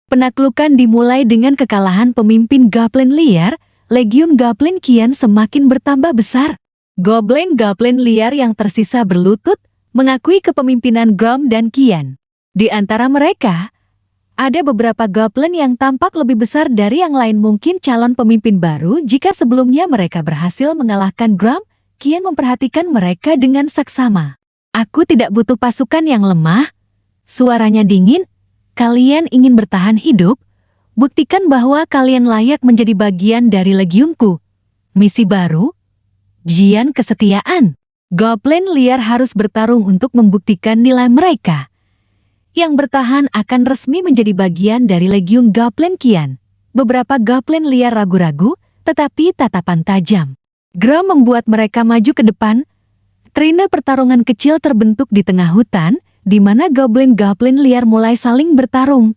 Penaklukan dimulai dengan kekalahan pemimpin Goblin liar. Legiun Goblin kian semakin bertambah besar. Goblin-goblin liar yang tersisa berlutut, mengakui kepemimpinan Grom dan Kian. Di antara mereka, ada beberapa goblin yang tampak lebih besar dari yang lain, mungkin calon pemimpin baru jika sebelumnya mereka berhasil mengalahkan Grom. Kian memperhatikan mereka dengan saksama. Aku tidak butuh pasukan yang lemah. Suaranya dingin. Kalian ingin bertahan hidup? Buktikan bahwa kalian layak menjadi bagian dari legiunku. Misi baru? Ujian kesetiaan. Goblin liar harus bertarung untuk membuktikan nilai mereka. Yang bertahan akan resmi menjadi bagian dari Legiun Goblin Kian. Beberapa goblin liar ragu-ragu, tetapi tatapan tajam. Grom membuat mereka maju ke depan. Trina pertarungan kecil terbentuk di tengah hutan, di mana goblin-goblin liar mulai saling bertarung.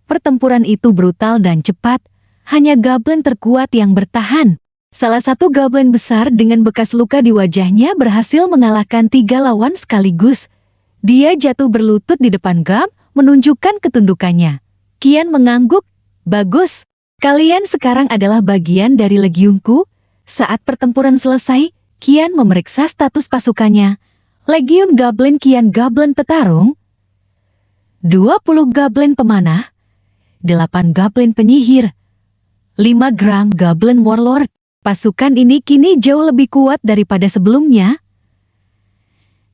Pertempuran itu brutal dan cepat, hanya goblin terkuat yang bertahan. Salah satu goblin besar dengan bekas luka di wajahnya berhasil mengalahkan 3 lawan sekaligus. Dia jatuh berlutut di depan Grom, menunjukkan ketundukannya. Kian mengangguk, bagus. Kalian sekarang adalah bagian dari legiunku. Saat pertempuran selesai, Kian memeriksa status pasukannya. Legiun Goblin Kian Goblin petarung, 20 goblin pemanah, 8 goblin penyihir, 5 gram goblin warlord. Pasukan ini kini jauh lebih kuat daripada sebelumnya.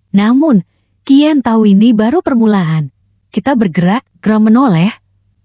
Namun, Kian tahu ini baru permulaan. Kita bergerak, Grom menoleh.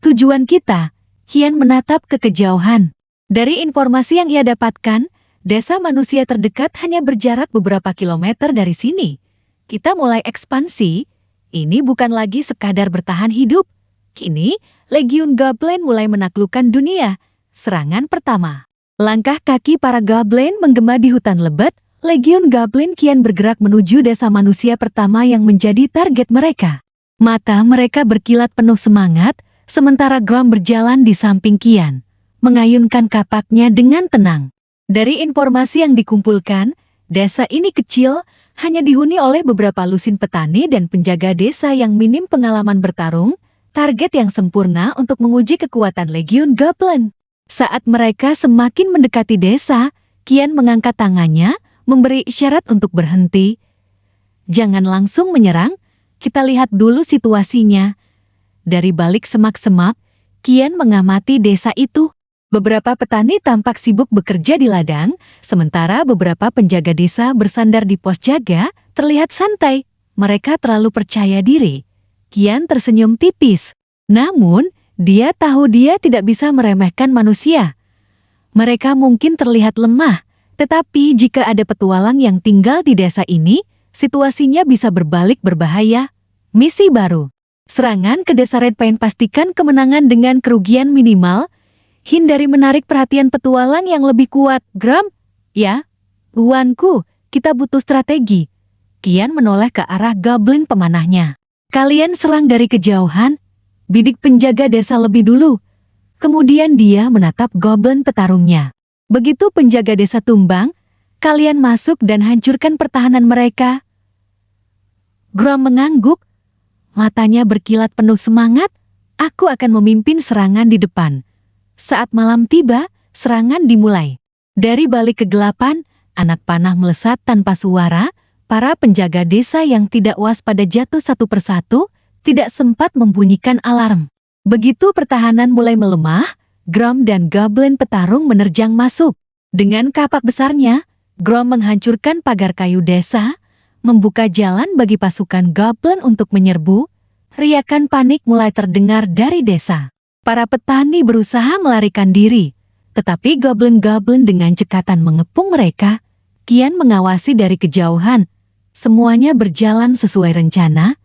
Tujuan kita, Kian menatap ke kejauhan. Dari informasi yang ia dapatkan, desa manusia terdekat hanya berjarak beberapa kilometer dari sini. Kita mulai ekspansi. Ini bukan lagi sekadar bertahan hidup. Kini, Legiun Goblin mulai menaklukkan dunia. Serangan pertama. Langkah kaki para goblin menggema di hutan lebat. Legiun Goblin kian bergerak menuju desa manusia pertama yang menjadi target mereka. Mata mereka berkilat penuh semangat, sementara Grom berjalan di samping Kian, mengayunkan kapaknya dengan tenang. Dari informasi yang dikumpulkan, desa ini kecil, hanya dihuni oleh beberapa lusin petani dan penjaga desa yang minim pengalaman bertarung, target yang sempurna untuk menguji kekuatan Legiun Goblin. Saat mereka semakin mendekati desa, Kian mengangkat tangannya, memberi isyarat untuk berhenti. Jangan langsung menyerang, kita lihat dulu situasinya. Dari balik semak-semak, Kian mengamati desa itu. Beberapa petani tampak sibuk bekerja di ladang, sementara beberapa penjaga desa bersandar di pos jaga, terlihat santai. Mereka terlalu percaya diri. Kian tersenyum tipis. Namun, dia tahu dia tidak bisa meremehkan manusia. Mereka mungkin terlihat lemah, tetapi jika ada petualang yang tinggal di desa ini, situasinya bisa berbalik berbahaya. Misi baru. Serangan ke desa Red Pine, pastikan kemenangan dengan kerugian minimal. Hindari menarik perhatian petualang yang lebih kuat. Grom? Ya, tuanku, kita butuh strategi. Kian menoleh ke arah goblin pemanahnya. Kalian serang dari kejauhan. Bidik penjaga desa lebih dulu. Kemudian dia menatap goblin petarungnya. Begitu penjaga desa tumbang, kalian masuk dan hancurkan pertahanan mereka. Grom mengangguk. Matanya berkilat penuh semangat. Aku akan memimpin serangan di depan. Saat malam tiba, serangan dimulai. Dari balik kegelapan, anak panah melesat tanpa suara. Para penjaga desa yang tidak waspada jatuh satu persatu, tidak sempat membunyikan alarm. Begitu pertahanan mulai melemah, Grom dan goblin petarung menerjang masuk. Dengan kapak besarnya, Grom menghancurkan pagar kayu desa, membuka jalan bagi pasukan goblin untuk menyerbu. Riakan panik mulai terdengar dari desa. Para petani berusaha melarikan diri, tetapi goblin-goblin dengan cekatan mengepung mereka. Kian mengawasi dari kejauhan. Semuanya berjalan sesuai rencana.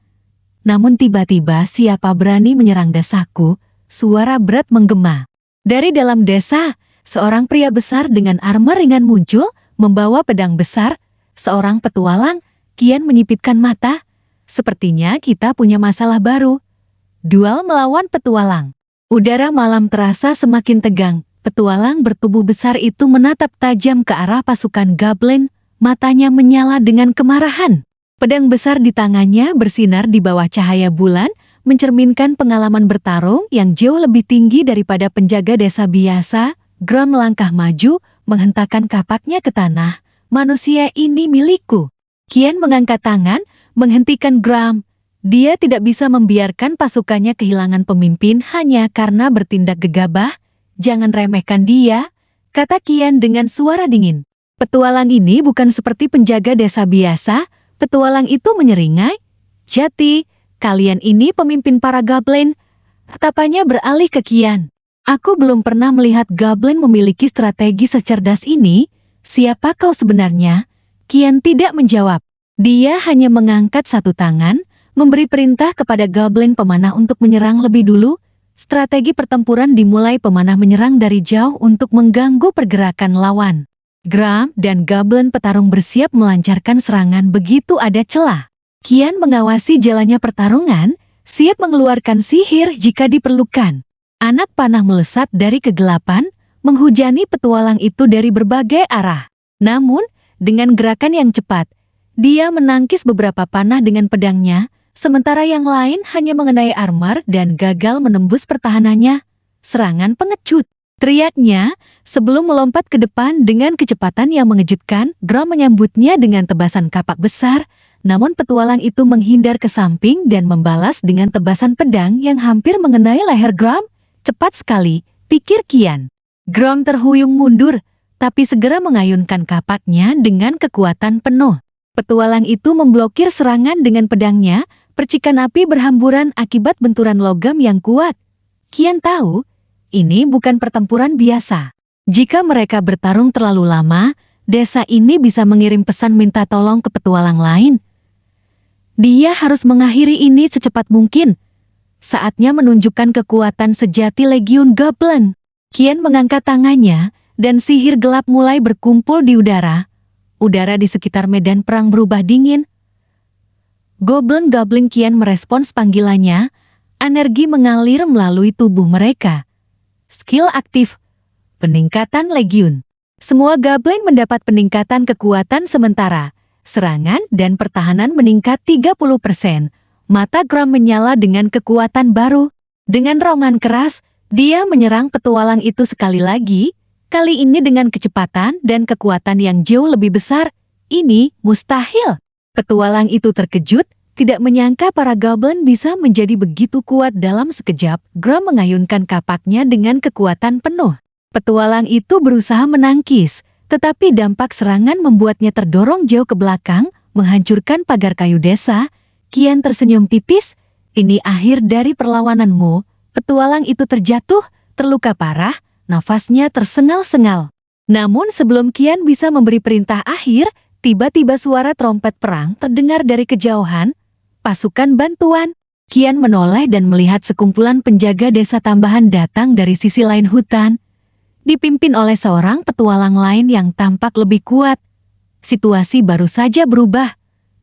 Namun tiba-tiba siapa berani menyerang desaku? Suara berat menggema. Dari dalam desa, seorang pria besar dengan armor ringan muncul, membawa pedang besar. Seorang petualang. Kian menyipitkan mata. Sepertinya kita punya masalah baru. Duel melawan petualang. Udara malam terasa semakin tegang. Petualang bertubuh besar itu menatap tajam ke arah pasukan goblin. Matanya menyala dengan kemarahan. Pedang besar di tangannya bersinar di bawah cahaya bulan, mencerminkan pengalaman bertarung yang jauh lebih tinggi daripada penjaga desa biasa. Grom melangkah maju, menghentakkan kapaknya ke tanah. Manusia ini milikku. Qian mengangkat tangan, menghentikan Grom. Dia tidak bisa membiarkan pasukannya kehilangan pemimpin hanya karena bertindak gegabah. Jangan remehkan dia, kata Qian dengan suara dingin. Petualang ini bukan seperti penjaga desa biasa. Petualang itu menyeringai. Jati, kalian ini pemimpin para goblin. Tatapannya beralih ke Qian. Aku belum pernah melihat goblin memiliki strategi secerdas ini. Siapa kau sebenarnya? Qian tidak menjawab. Dia hanya mengangkat satu tangan, memberi perintah kepada goblin pemanah untuk menyerang lebih dulu. Strategi pertempuran dimulai, pemanah menyerang dari jauh untuk mengganggu pergerakan lawan. Grom dan goblin petarung bersiap melancarkan serangan begitu ada celah. Qian mengawasi jalannya pertarungan, siap mengeluarkan sihir jika diperlukan. Anak panah melesat dari kegelapan, menghujani petualang itu dari berbagai arah. Namun, dengan gerakan yang cepat, dia menangkis beberapa panah dengan pedangnya, sementara yang lain hanya mengenai armor dan gagal menembus pertahanannya. Serangan pengecut, teriaknya, sebelum melompat ke depan dengan kecepatan yang mengejutkan. Grom menyambutnya dengan tebasan kapak besar, namun petualang itu menghindar ke samping dan membalas dengan tebasan pedang yang hampir mengenai leher Grom. Cepat sekali, pikir Qian. Grom terhuyung mundur, tapi segera mengayunkan kapaknya dengan kekuatan penuh. Petualang itu memblokir serangan dengan pedangnya, percikan api berhamburan akibat benturan logam yang kuat. Qian tahu, ini bukan pertempuran biasa. Jika mereka bertarung terlalu lama, desa ini bisa mengirim pesan minta tolong ke petualang lain. Dia harus mengakhiri ini secepat mungkin. Saatnya menunjukkan kekuatan sejati Legiun Goblin. Qian mengangkat tangannya, dan sihir gelap mulai berkumpul di udara. Udara di sekitar medan perang berubah dingin. Goblin-goblin Qian merespons panggilannya. Energi mengalir melalui tubuh mereka. Skill aktif. Peningkatan Legiun. Semua goblin mendapat peningkatan kekuatan sementara. Serangan dan pertahanan meningkat 30%. Mata Grom menyala dengan kekuatan baru. Dengan raungan keras, dia menyerang petualang itu sekali lagi. Kali ini dengan kecepatan dan kekuatan yang jauh lebih besar. Ini mustahil. Petualang itu terkejut, tidak menyangka para goblin bisa menjadi begitu kuat dalam sekejap. Grom mengayunkan kapaknya dengan kekuatan penuh. Petualang itu berusaha menangkis, tetapi dampak serangan membuatnya terdorong jauh ke belakang, menghancurkan pagar kayu desa. Qian tersenyum tipis. Ini akhir dari perlawananmu. Petualang itu terjatuh, terluka parah, nafasnya tersengal-sengal. Namun sebelum Qian bisa memberi perintah akhir, tiba-tiba suara trompet perang terdengar dari kejauhan. Pasukan bantuan. Qian menoleh dan melihat sekumpulan penjaga desa tambahan datang dari sisi lain hutan. Dipimpin oleh seorang petualang lain yang tampak lebih kuat. Situasi baru saja berubah.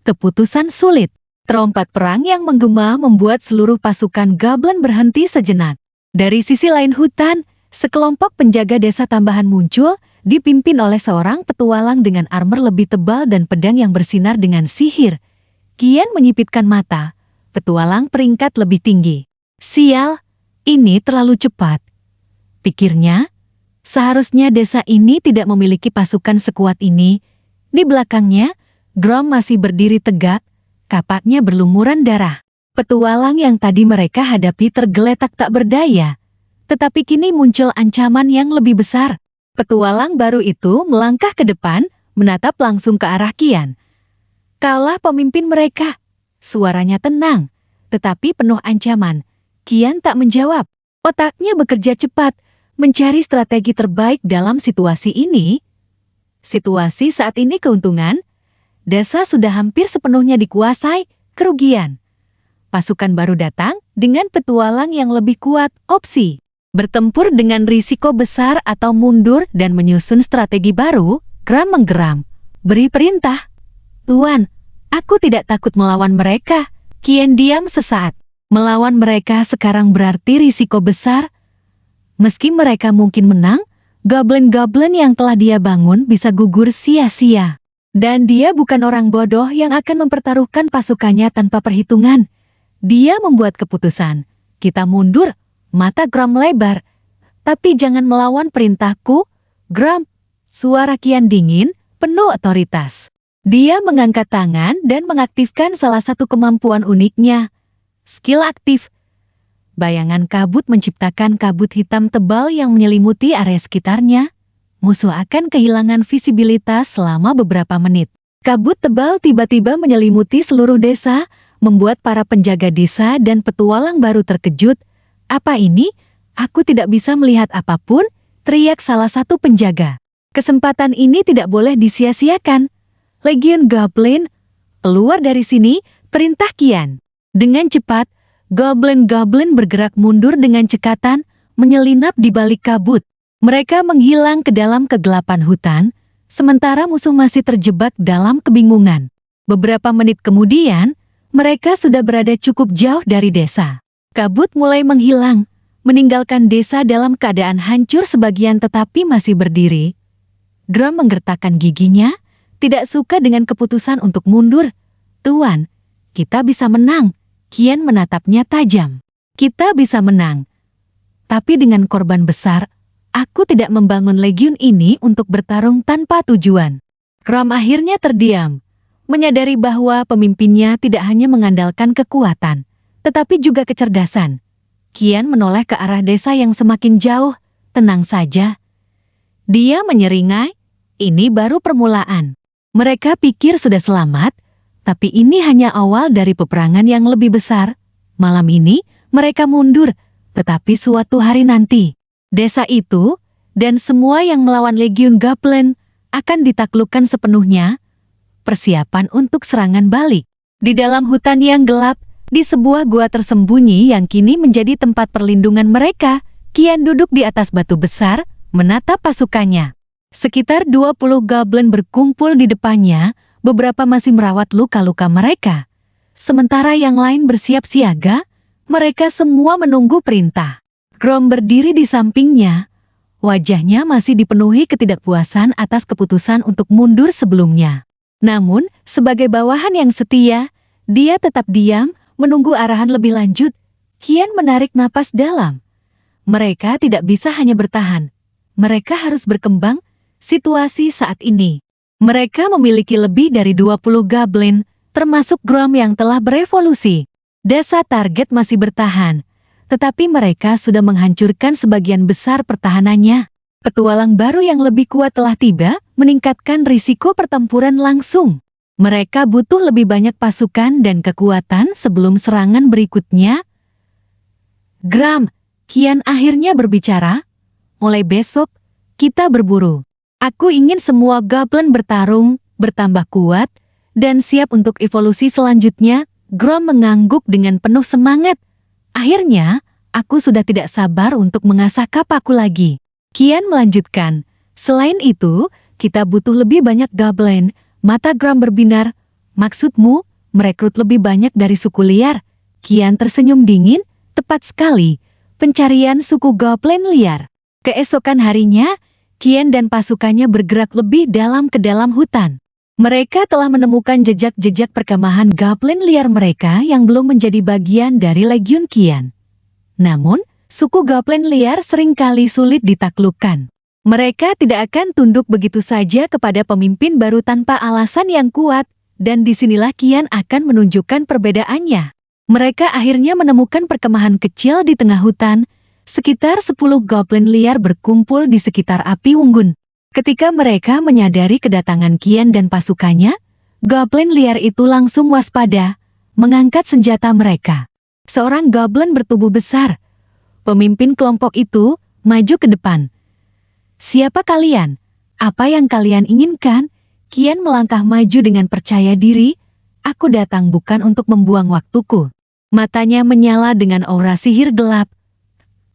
Keputusan sulit. Trompet perang yang menggema membuat seluruh pasukan goblin berhenti sejenak. Dari sisi lain hutan, sekelompok penjaga desa tambahan muncul, dipimpin oleh seorang petualang dengan armor lebih tebal dan pedang yang bersinar dengan sihir. Qian menyipitkan mata. Petualang peringkat lebih tinggi. Sial, ini terlalu cepat. Pikirnya, seharusnya desa ini tidak memiliki pasukan sekuat ini. Di belakangnya, Grom masih berdiri tegak. Kapaknya berlumuran darah. Petualang yang tadi mereka hadapi tergeletak tak berdaya. Tetapi kini muncul ancaman yang lebih besar. Petualang baru itu melangkah ke depan, menatap langsung ke arah Qian. Kaulah pemimpin mereka. Suaranya tenang, tetapi penuh ancaman. Qian tak menjawab. Otaknya bekerja cepat, mencari strategi terbaik dalam situasi ini. Situasi saat ini keuntungan. Desa sudah hampir sepenuhnya dikuasai, kerugian. Pasukan baru datang dengan petualang yang lebih kuat, opsi. Bertempur dengan risiko besar atau mundur dan menyusun strategi baru. Grom menggeram. Beri perintah. Tuan, aku tidak takut melawan mereka. Qian diam sesaat. Melawan mereka sekarang berarti risiko besar. Meski mereka mungkin menang, goblin-goblin yang telah dia bangun bisa gugur sia-sia. Dan dia bukan orang bodoh yang akan mempertaruhkan pasukannya tanpa perhitungan. Dia membuat keputusan. Kita mundur, mata Gram lebar. Tapi jangan melawan perintahku, Gram. Suara Qian dingin, penuh otoritas. Dia mengangkat tangan dan mengaktifkan salah satu kemampuan uniknya. Skill aktif. Bayangan kabut menciptakan kabut hitam tebal yang menyelimuti area sekitarnya. Musuh akan kehilangan visibilitas selama beberapa menit. Kabut tebal tiba-tiba menyelimuti seluruh desa, membuat para penjaga desa dan petualang baru terkejut. Apa ini? Aku tidak bisa melihat apapun, teriak salah satu penjaga. Kesempatan ini tidak boleh disia-siakan. Legiun Goblin, keluar dari sini, perintah Qian. Dengan cepat, goblin-goblin bergerak mundur dengan cekatan, menyelinap di balik kabut. Mereka menghilang ke dalam kegelapan hutan, sementara musuh masih terjebak dalam kebingungan. Beberapa menit kemudian, mereka sudah berada cukup jauh dari desa. Kabut mulai menghilang, meninggalkan desa dalam keadaan hancur sebagian tetapi masih berdiri. Gram menggertakkan giginya, tidak suka dengan keputusan untuk mundur. Tuan, kita bisa menang. Qian menatapnya tajam. Kita bisa menang. Tapi dengan korban besar, aku tidak membangun legiun ini untuk bertarung tanpa tujuan. Gram akhirnya terdiam, menyadari bahwa pemimpinnya tidak hanya mengandalkan kekuatan, tetapi juga kecerdasan. Qian menoleh ke arah desa yang semakin jauh. Tenang saja. Dia menyeringai, ini baru permulaan. Mereka pikir sudah selamat, tapi ini hanya awal dari peperangan yang lebih besar. Malam ini, mereka mundur, tetapi suatu hari nanti, desa itu, dan semua yang melawan Legiun Goblin, akan ditaklukkan sepenuhnya. Persiapan untuk serangan balik. Di dalam hutan yang gelap, di sebuah gua tersembunyi yang kini menjadi tempat perlindungan mereka, Qian duduk di atas batu besar, menatap pasukannya. Sekitar 20 goblin berkumpul di depannya, beberapa masih merawat luka-luka mereka. Sementara yang lain bersiap siaga, mereka semua menunggu perintah. Grom berdiri di sampingnya. Wajahnya masih dipenuhi ketidakpuasan atas keputusan untuk mundur sebelumnya. Namun, sebagai bawahan yang setia, dia tetap diam, menunggu arahan lebih lanjut. Qian menarik napas dalam. Mereka tidak bisa hanya bertahan. Mereka harus berkembang. Situasi saat ini. Mereka memiliki lebih dari 20 goblin, termasuk Grom yang telah berevolusi. Desa target masih bertahan, tetapi mereka sudah menghancurkan sebagian besar pertahanannya. Petualang baru yang lebih kuat telah tiba, meningkatkan risiko pertempuran langsung. Mereka butuh lebih banyak pasukan dan kekuatan sebelum serangan berikutnya. Gram, Qian akhirnya berbicara. Mulai besok, kita berburu. Aku ingin semua goblin bertarung, bertambah kuat, dan siap untuk evolusi selanjutnya. Grom mengangguk dengan penuh semangat. Akhirnya, aku sudah tidak sabar untuk mengasah kapaku lagi. Qian melanjutkan, selain itu, kita butuh lebih banyak goblin. Mata Grom berbinar. Maksudmu, merekrut lebih banyak dari suku liar? Qian tersenyum dingin, tepat sekali, pencarian suku goblin liar. Keesokan harinya, Qian dan pasukannya bergerak lebih dalam ke dalam hutan. Mereka telah menemukan jejak-jejak perkemahan goblin liar mereka yang belum menjadi bagian dari Legiun Qian. Namun, suku goblin liar seringkali sulit ditaklukkan. Mereka tidak akan tunduk begitu saja kepada pemimpin baru tanpa alasan yang kuat, dan disinilah Qian akan menunjukkan perbedaannya. Mereka akhirnya menemukan perkemahan kecil di tengah hutan. Sekitar 10 goblin liar berkumpul di sekitar api unggun. Ketika mereka menyadari kedatangan Qian dan pasukannya, goblin liar itu langsung waspada, mengangkat senjata mereka. Seorang goblin bertubuh besar, pemimpin kelompok itu, maju ke depan. Siapa kalian? Apa yang kalian inginkan? Qian melangkah maju dengan percaya diri. Aku datang bukan untuk membuang waktuku. Matanya menyala dengan aura sihir gelap.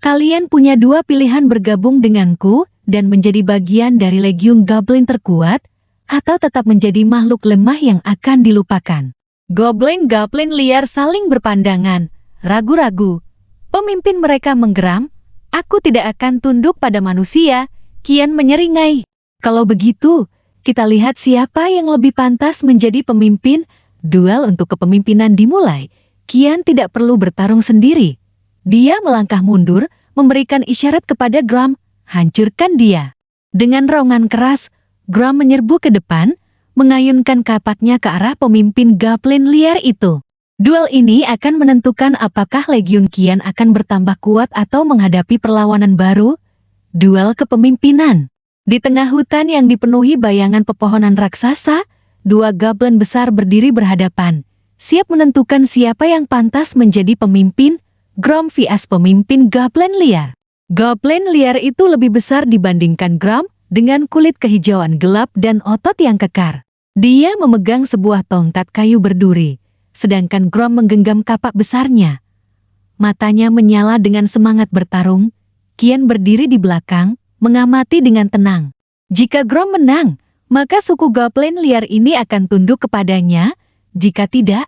Kalian punya dua pilihan, bergabung denganku dan menjadi bagian dari Legiun Goblin terkuat, atau tetap menjadi makhluk lemah yang akan dilupakan. Goblin-goblin liar saling berpandangan, ragu-ragu. Pemimpin mereka menggeram, aku tidak akan tunduk pada manusia. Qian menyeringai. Kalau begitu, kita lihat siapa yang lebih pantas menjadi pemimpin. Duel untuk kepemimpinan dimulai. Kian tidak perlu bertarung sendiri. Dia melangkah mundur, memberikan isyarat kepada Grom, hancurkan dia. Dengan raungan keras, Grom menyerbu ke depan, mengayunkan kapaknya ke arah pemimpin Goblin liar itu. Duel ini akan menentukan apakah Legiun Qian akan bertambah kuat atau menghadapi perlawanan baru. Duel kepemimpinan. Di tengah hutan yang dipenuhi bayangan pepohonan raksasa, dua goblin besar berdiri berhadapan, siap menentukan siapa yang pantas menjadi pemimpin. Grom vs pemimpin Goblin liar. Goblin liar itu lebih besar dibandingkan Grom, dengan kulit kehijauan gelap dan otot yang kekar. Dia memegang sebuah tongkat kayu berduri, sedangkan Grom menggenggam kapak besarnya. Matanya menyala dengan semangat bertarung. Qian berdiri di belakang, mengamati dengan tenang. Jika Grom menang, maka suku Goblin liar ini akan tunduk kepadanya. Jika tidak,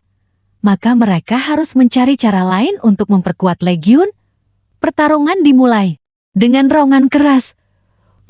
maka mereka harus mencari cara lain untuk memperkuat Legiun. Pertarungan dimulai. Dengan raungan keras,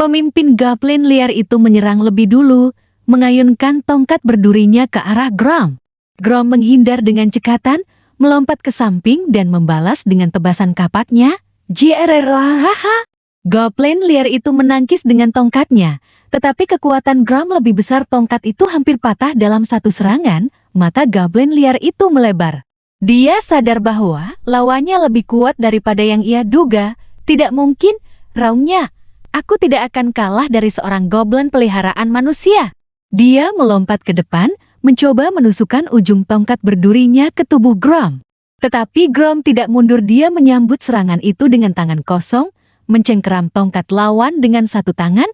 pemimpin Goblin liar itu menyerang lebih dulu, mengayunkan tongkat berdurinya ke arah Grom. Grom menghindar dengan cekatan, melompat ke samping dan membalas dengan tebasan kapaknya. Hahaha. Goblin liar itu menangkis dengan tongkatnya, tetapi kekuatan Grom lebih besar. Tongkat itu hampir patah dalam satu serangan. Mata Goblin liar itu melebar. Dia sadar bahwa lawannya lebih kuat daripada yang ia duga. Tidak mungkin, raungnya. Aku tidak akan kalah dari seorang goblin peliharaan manusia. Dia melompat ke depan, mencoba menusukkan ujung tongkat berdurinya ke tubuh Grom. Tetapi Grom tidak mundur. Dia menyambut serangan itu dengan tangan kosong, mencengkeram tongkat lawan dengan satu tangan,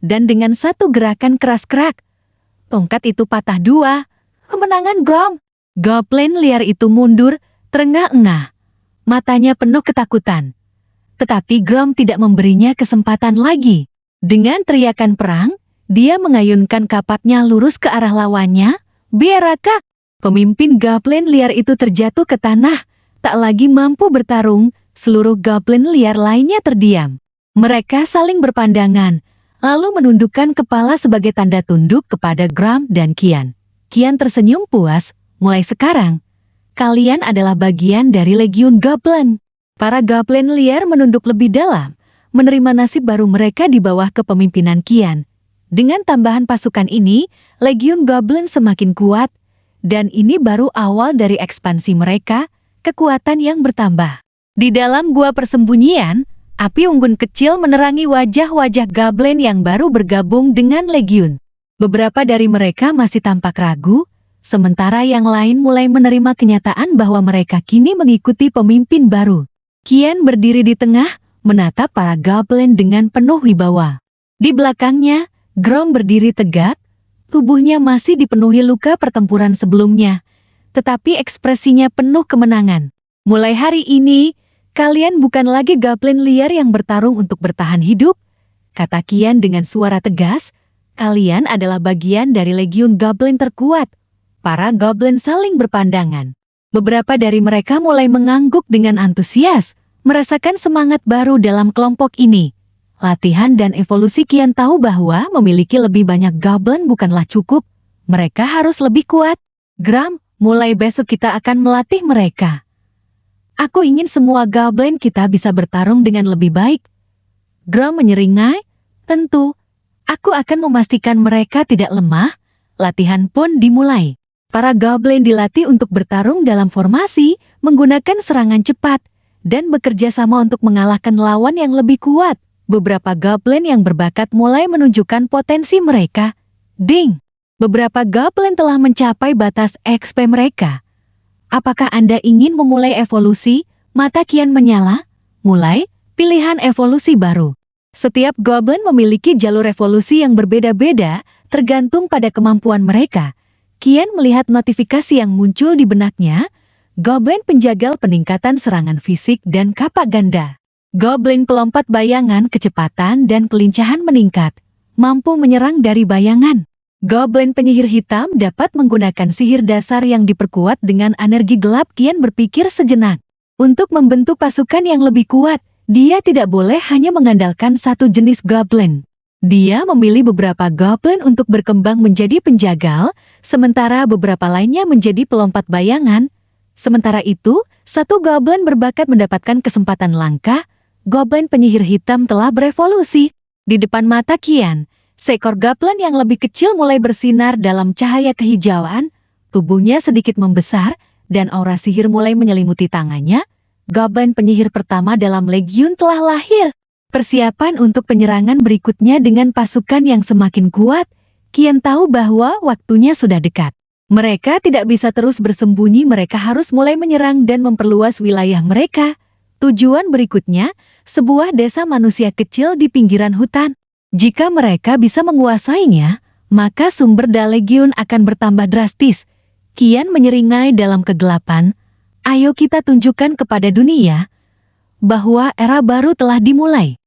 dan dengan satu gerakan keras-keras, tongkat itu patah dua. Kemenangan Grom. Goblin liar itu mundur, terengah-engah. Matanya penuh ketakutan. Tetapi Grom tidak memberinya kesempatan lagi. Dengan teriakan perang, dia mengayunkan kapaknya lurus ke arah lawannya. Biaraka! Pemimpin Goblin liar itu terjatuh ke tanah, tak lagi mampu bertarung. Seluruh Goblin liar lainnya terdiam. Mereka saling berpandangan, lalu menundukkan kepala sebagai tanda tunduk kepada Grom dan Qian. Qian tersenyum puas. Mulai sekarang, kalian adalah bagian dari Legiun Goblin. Para Goblin liar menunduk lebih dalam, menerima nasib baru mereka di bawah kepemimpinan Qian. Dengan tambahan pasukan ini, Legiun Goblin semakin kuat. Dan ini baru awal dari ekspansi mereka, kekuatan yang bertambah. Di dalam gua persembunyian, api unggun kecil menerangi wajah-wajah Goblin yang baru bergabung dengan Legiun. Beberapa dari mereka masih tampak ragu, sementara yang lain mulai menerima kenyataan bahwa mereka kini mengikuti pemimpin baru. Qian berdiri di tengah, menatap para Goblin dengan penuh wibawa. Di belakangnya, Grom berdiri tegak. Tubuhnya masih dipenuhi luka pertempuran sebelumnya, tetapi ekspresinya penuh kemenangan. Mulai hari ini, kalian bukan lagi Goblin liar yang bertarung untuk bertahan hidup, kata Qian dengan suara tegas. Kalian adalah bagian dari Legiun Goblin terkuat. Para Goblin saling berpandangan. Beberapa dari mereka mulai mengangguk dengan antusias, merasakan semangat baru dalam kelompok ini. Latihan dan evolusi Qian tahu bahwa memiliki lebih banyak Goblin bukanlah cukup. Mereka harus lebih kuat. Grom, mulai besok kita akan melatih mereka. Aku ingin semua Goblin kita bisa bertarung dengan lebih baik. Grom menyeringai. Tentu, aku akan memastikan mereka tidak lemah. Latihan pun dimulai. Para Goblin dilatih untuk bertarung dalam formasi, menggunakan serangan cepat, dan bekerja sama untuk mengalahkan lawan yang lebih kuat. Beberapa Goblin yang berbakat mulai menunjukkan potensi mereka. Ding! Beberapa Goblin telah mencapai batas XP mereka. Apakah Anda ingin memulai evolusi? Mata Qian menyala. Mulai, pilihan evolusi baru. Setiap Goblin memiliki jalur evolusi yang berbeda-beda, tergantung pada kemampuan mereka. Qian melihat notifikasi yang muncul di benaknya. Goblin penjagal peningkatan serangan fisik dan kapak ganda. Goblin pelompat bayangan kecepatan dan kelincahan meningkat, mampu menyerang dari bayangan. Goblin penyihir hitam dapat menggunakan sihir dasar yang diperkuat dengan energi gelap. Qian berpikir sejenak. Untuk membentuk pasukan yang lebih kuat, dia tidak boleh hanya mengandalkan satu jenis Goblin. Dia memilih beberapa Goblin untuk berkembang menjadi penjagal, sementara beberapa lainnya menjadi pelompat bayangan. Sementara itu, satu goblin berbakat mendapatkan kesempatan langka. Goblin penyihir hitam telah berevolusi. Di depan mata Qian, seekor goblin yang lebih kecil mulai bersinar dalam cahaya kehijauan. Tubuhnya sedikit membesar, dan aura sihir mulai menyelimuti tangannya. Goblin penyihir pertama dalam legiun telah lahir. Persiapan untuk penyerangan berikutnya dengan pasukan yang semakin kuat. Qian tahu bahwa waktunya sudah dekat. Mereka tidak bisa terus bersembunyi, mereka harus mulai menyerang dan memperluas wilayah mereka. Tujuan berikutnya, sebuah desa manusia kecil di pinggiran hutan. Jika mereka bisa menguasainya, maka sumber daya legiun akan bertambah drastis. Qian menyeringai dalam kegelapan. Ayo kita tunjukkan kepada dunia bahwa era baru telah dimulai.